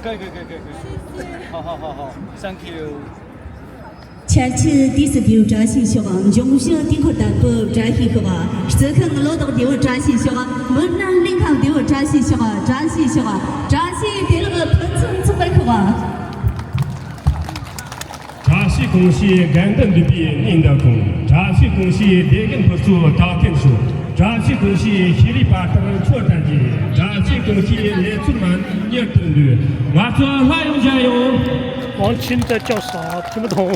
可以，好，Thank you。前期第四第五展现小王，中小丁克单不展现个吧，这看我老大第五展现小王，我南领看第五展现小王，展现第那个喷层出来个吧。展现公司干等的比领导空，展现公司连根不做大天数，展现公司稀里巴当错战绩，展现公司连出门也等的，我说还有加油。王清在叫啥？听不懂。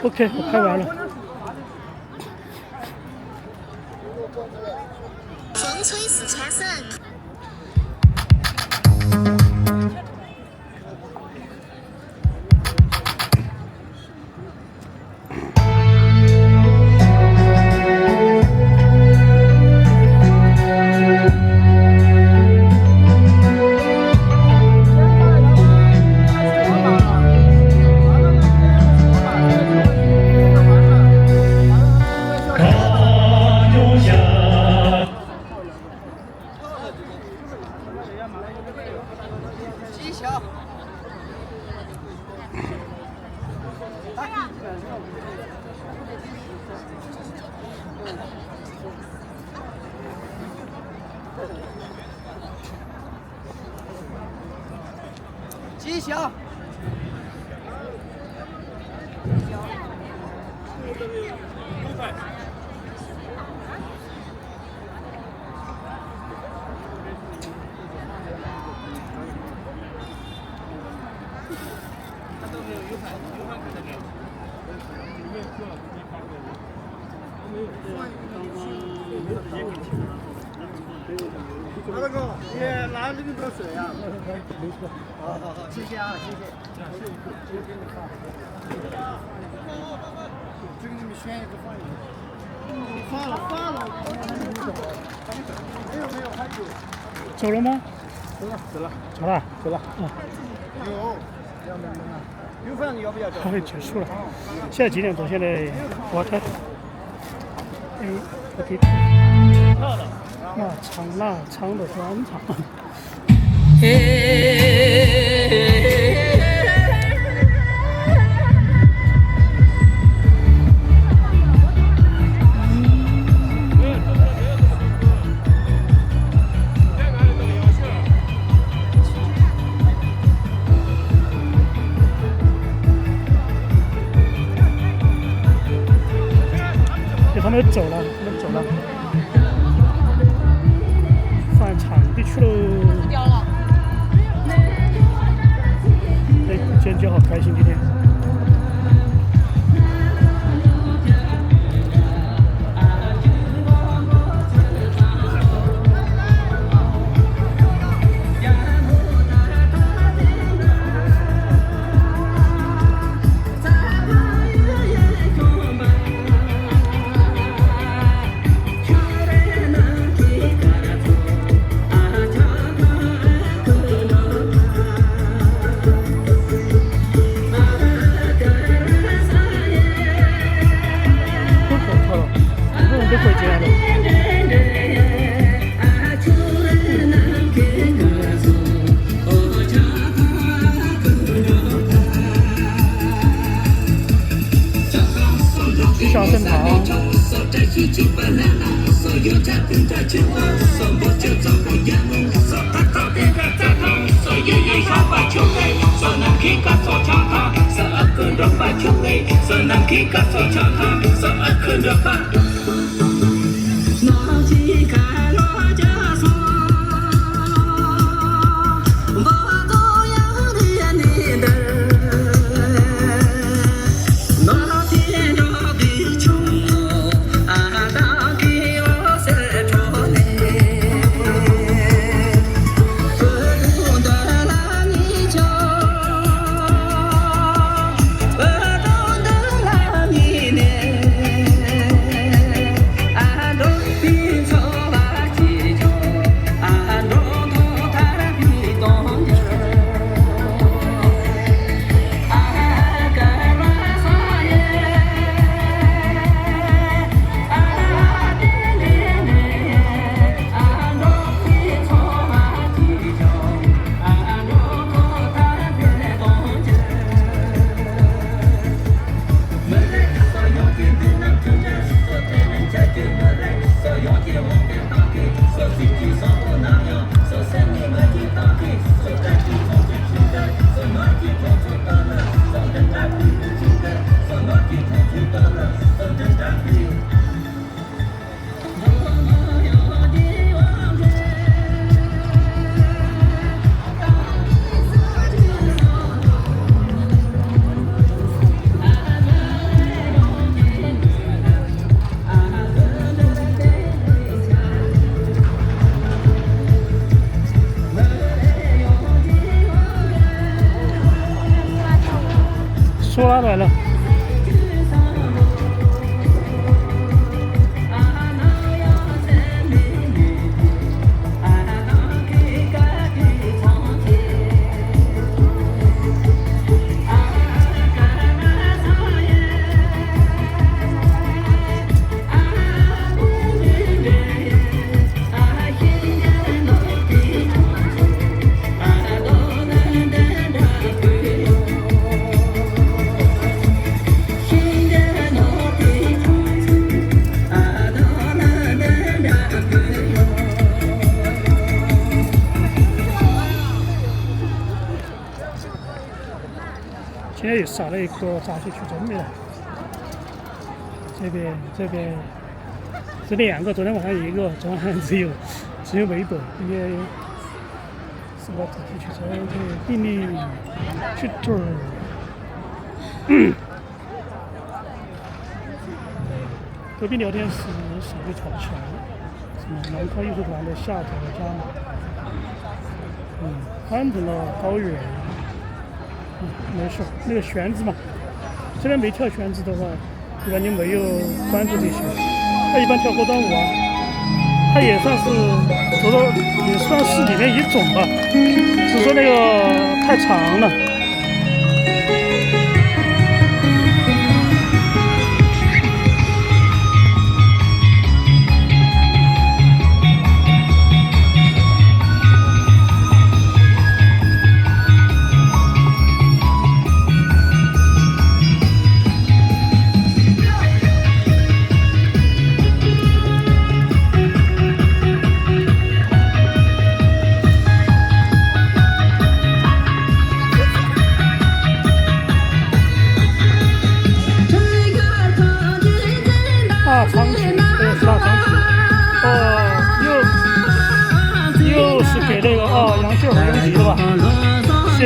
OK， 我拍完了。风吹四川省。吉祥。大哥，你拿那个多水呀？好好好，谢谢啊，谢谢。这个你们选一个放一个。发了。没有，还有。走了吗？走了。有饭你要不要？好，结束了。现在几点钟？现在我看，OK。腊肠的专场。他们走了。换场地去喽。尖叫好开心今天。小圣堂。说拉来了。现在又少了一个闸蟹去准备了。这边是两个，昨天晚上一个，昨晚只有微博，今天是个闸蟹去准备，弟弟去准儿。隔壁聊天室是一个草桥，什么南康艺术团的下头加码，翻成了高原，没事，那个旋子嘛，这边没跳旋子的话，一般就没有关注这些。他一般跳过端舞啊，他也算是走到也算是里面一种吧，只是说那个太长了。长曲，这个是大长曲，又是给那个杨秀儿用级的吧？谢。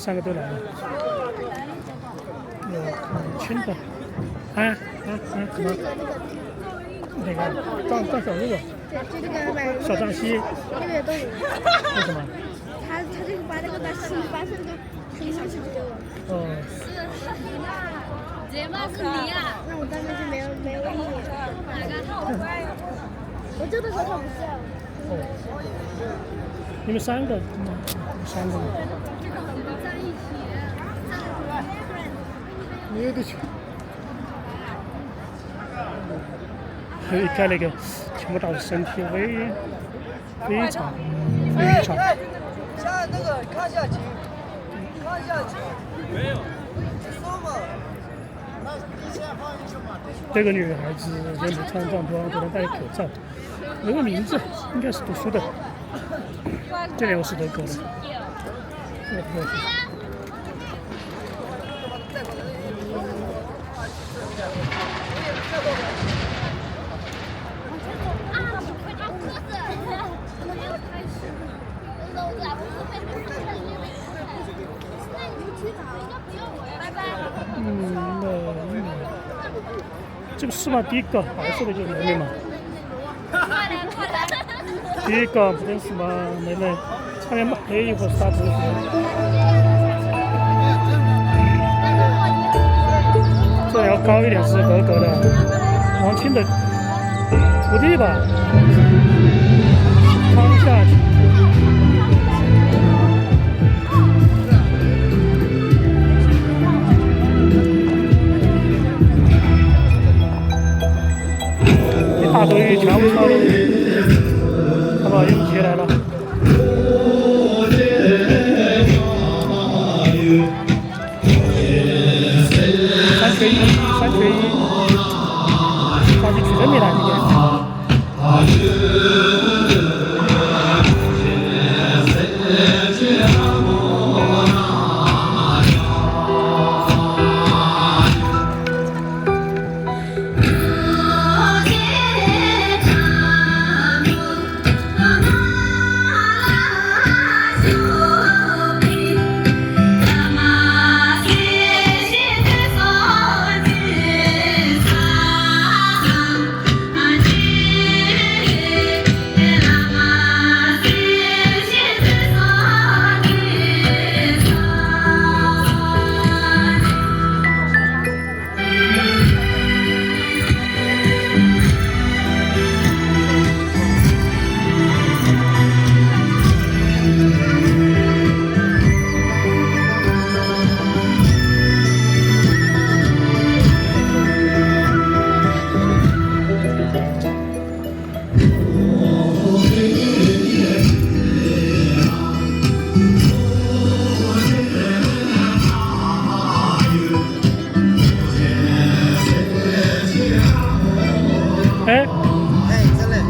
3个都来了。青的，什么？那个藏小鹿，对，就这个买小藏西，这个都有。为什么？他这个把那个在新班上就黑小球。哦。这嘛是你啊？那我当然就没有意义。哪个套？我这个时候他不是。你们3个，3个。在一起。你也得去。一看那个，全部都是身体非常。像那个看下去，没有，说嘛，那你先放进去嘛。这个女孩子人不穿上装，不能戴口罩。那个名字应该是读书的，这两个是德国的。这个是吗？第一个白色的就是妹妹嘛。第一个不认识吗？妹妹，差点还有一个是啥东西？这要高一点是格格的，王清的徒弟吧，康下去。大队全部上了，好吧，永杰来了。3缺1，发起取证没来这个。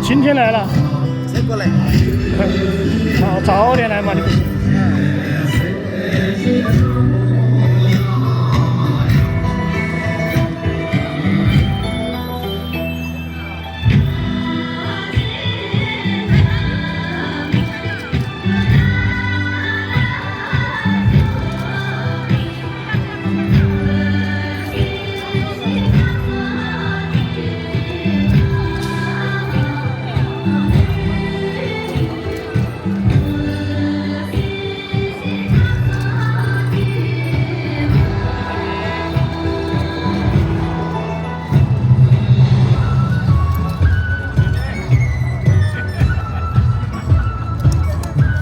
今天来了，谁过来？早点来嘛，你不是？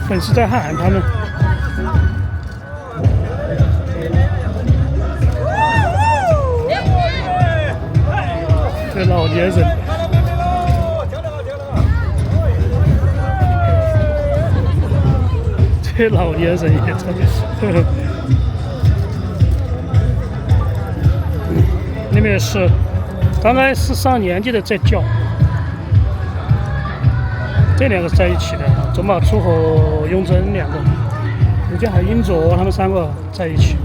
粉丝在喊他们。这老年人，这老年人也真是，那边是刚开始上年纪的在叫。这2个是在一起的，周马初和永贞2个，估计还有英卓他们3个在一起，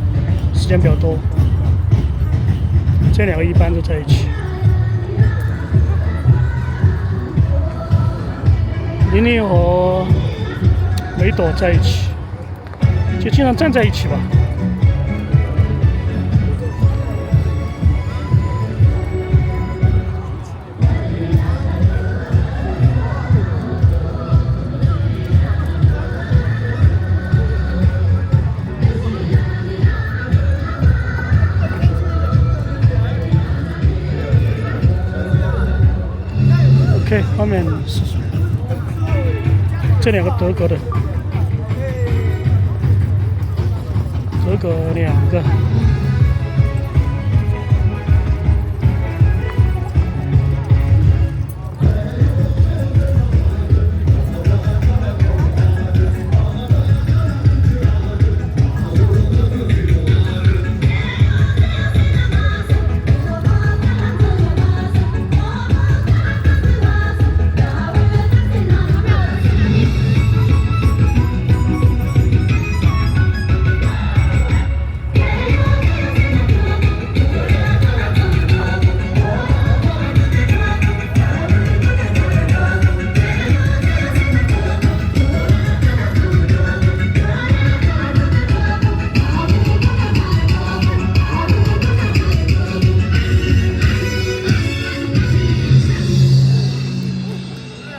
时间比较多。这2个一般都在一起。玲玲和梅朵在一起，就经常站在一起吧。OK， 后面是这两个德国的，德国2个。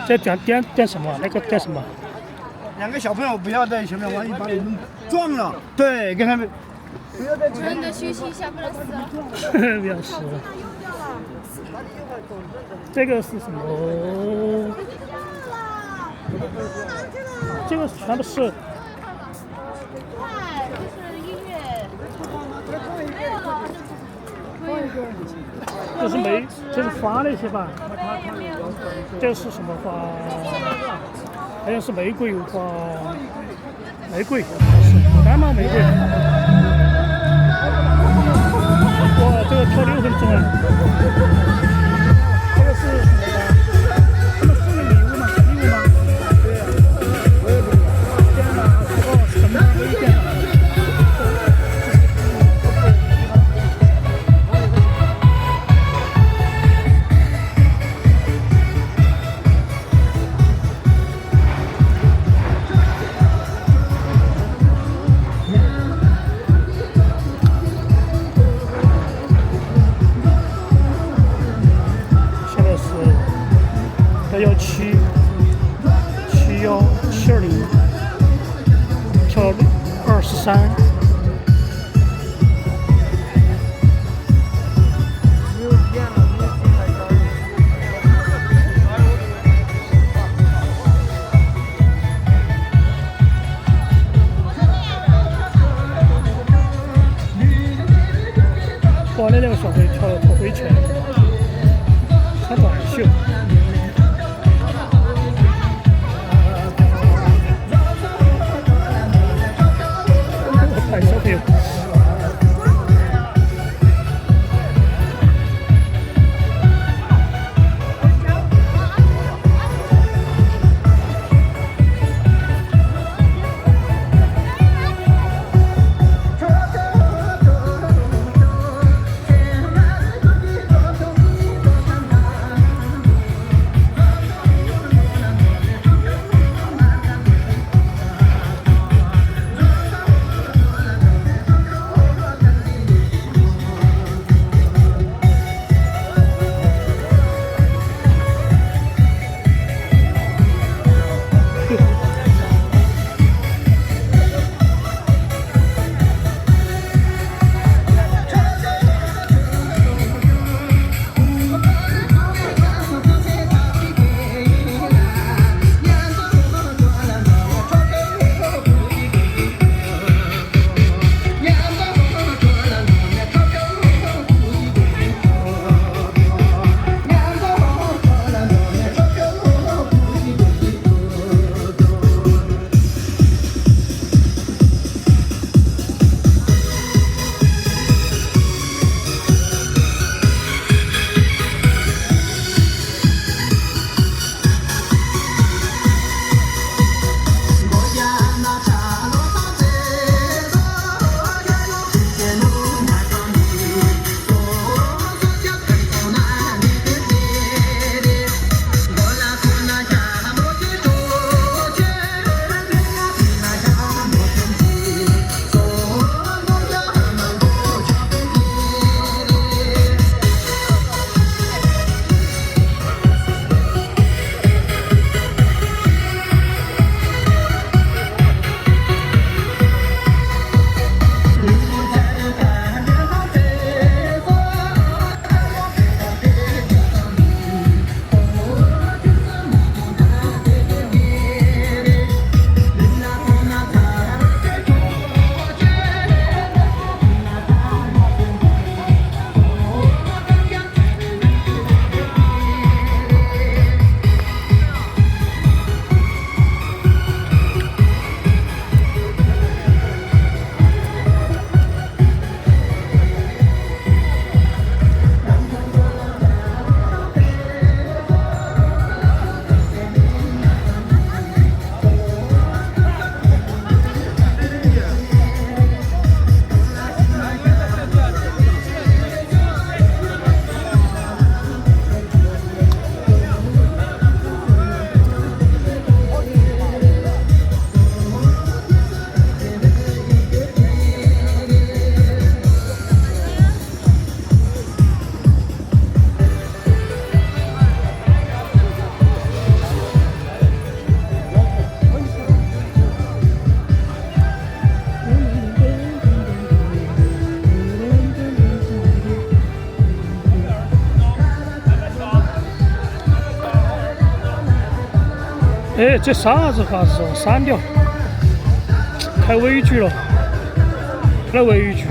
这点什么？那个点什么？两个小朋友不要在前面，万一把你们撞了。对，跟他们不要在前面。真的休息一下，不然死了。不要死了。这个是什么？这个全部是。就是音乐。没有了，这是这是花那些吧？这是什么花？好像是玫瑰花，玫瑰，干嘛玫瑰？哇，这个跳6分钟啊！这个是什么花？他们送的礼物吗？对呀，我也不知道。天哪，哦，什么都见了。11720跳23。哇，那两个小孩跳了头盔拳，穿短袖。小朋友。哎，这啥子话是说删掉？开尾句了，开尾句。